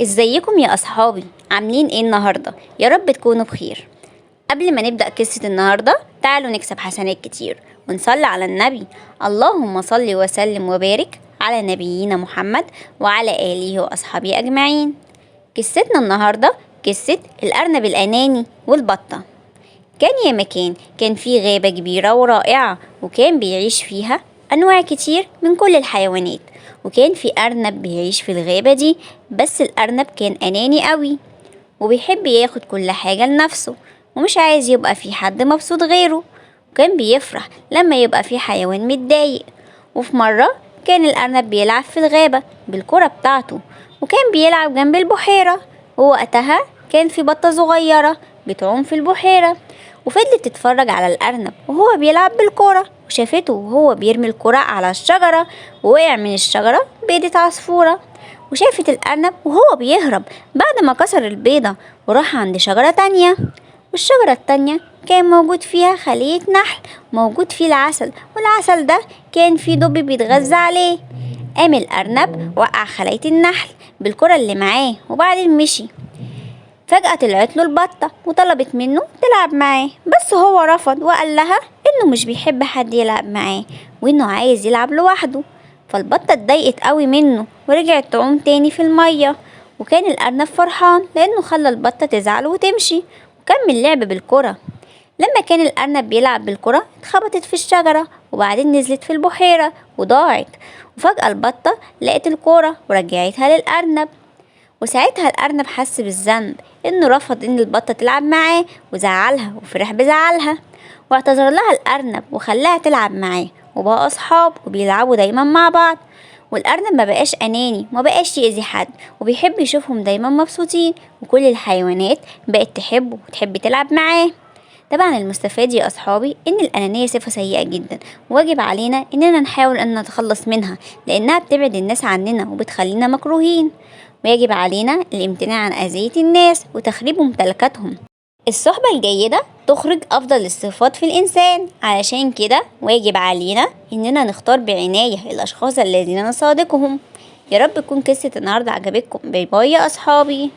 ازيكم يا اصحابي؟ عاملين ايه النهارده؟ يا رب تكونوا بخير. قبل ما نبدأ قصة النهارده تعالوا نكسب حسنات كتير ونصلي على النبي. اللهم صل وسلم وبارك على نبينا محمد وعلى آله وأصحابه أجمعين. قصتنا النهارده قصة الأرنب الأناني والبطة. كان يا مكان كان في غابة كبيرة ورائعة، وكان بيعيش فيها أنواع كتير من كل الحيوانات. وكان في أرنب بيعيش في الغابة دي، بس الأرنب كان أناني قوي وبيحب ياخد كل حاجة لنفسه، ومش عايز يبقى في حد مبسوط غيره. وكان بيفرح لما يبقى في حيوان متضايق. وفي مرة كان الأرنب بيلعب في الغابة بالكرة بتاعته، وكان بيلعب جنب البحيرة. ووقتها كان في بطة صغيرة بتعوم في البحيرة، وفضلت تتفرج على الأرنب وهو بيلعب بالكرة، وشافته وهو بيرمي الكرة على الشجرة، ووقع من الشجرة بيضة عصفورة. وشافت الأرنب وهو بيهرب بعد ما كسر البيضة، وراح عند شجرة تانية. والشجرة التانية كان موجود فيها خلية نحل موجود فيه العسل، والعسل ده كان فيه دب بيتغذى عليه. قام الأرنب وقع خلية النحل بالكرة اللي معاه وبعدين مشي. فجأة طلعت له البطة وطلبت منه تلعب معاه، بس هو رفض وقال لها إنه مش بيحب حد يلعب معاه، وإنه عايز يلعب لوحده. فالبطة اتضايقت قوي منه ورجعت تعوم تاني في المية. وكان الأرنب فرحان لأنه خلى البطة تزعل وتمشي، وكمل لعب بالكرة. لما كان الأرنب بيلعب بالكرة اتخبطت في الشجرة، وبعدين نزلت في البحيرة وضاعت. وفجأة البطة لقت الكرة ورجعتها للأرنب. وساعتها الأرنب حس بالذنب إنه رفض إن البطة تلعب معاه وزعلها، وفرح بزعلها. واعتذر لها الأرنب وخلاها تلعب معاه، وبقوا أصحاب وبيلعبوا دايما مع بعض. والأرنب ما بقاش أناني، ما بقاش يأذي حد، وبيحب يشوفهم دايما مبسوطين، وكل الحيوانات بقت تحبه وتحب تلعب معاه. طبعا المستفاد يا أصحابي إن الأنانية صفة سيئة جدا، وواجب علينا إننا نحاول أن نتخلص منها، لأنها بتبعد الناس عننا وبتخلينا مكروهين. ويجب علينا الامتناع عن أذية الناس وتخريب ممتلكاتهم. الصحبة الجيدة تخرج أفضل الصفات في الإنسان، علشان كده واجب علينا إننا نختار بعناية الأشخاص الذين نصادقهم. يا رب تكون قصة النهاردة عجبتكم. باي باي يا أصحابي.